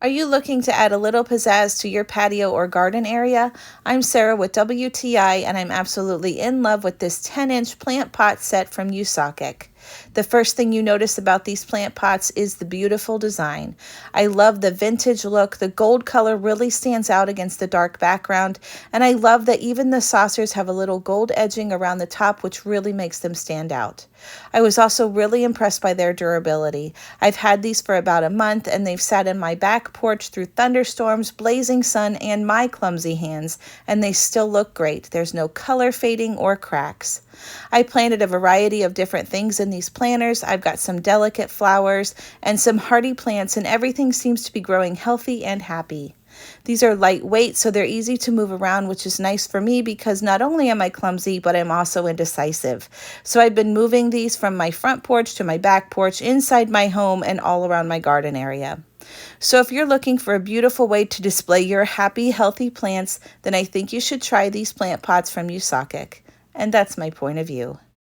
Are you looking to add a little pizzazz to your patio or garden area? I'm Sarah with WTI, and I'm absolutely in love with this 10-inch plant pot set from Usocik. The first thing you notice about these plant pots is the beautiful design. I love the vintage look. The gold color really stands out against the dark background, and I love that even the saucers have a little gold edging around the top, which really makes them stand out. I was also really impressed by their durability. I've had these for about a month, and they've sat in my back porch through thunderstorms, blazing sun, and my clumsy hands, and they still look great. There's no color fading or cracks. I planted a variety of different things in these planters. I've got some delicate flowers and some hardy plants, and everything seems to be growing healthy and happy. These are lightweight, so they're easy to move around, which is nice for me because not only am I clumsy, but I'm also indecisive. So I've been moving these from my front porch to my back porch, inside my home, and all around my garden area. So if you're looking for a beautiful way to display your happy, healthy plants, then I think you should try these plant pots from Usocik. And that's my point of view.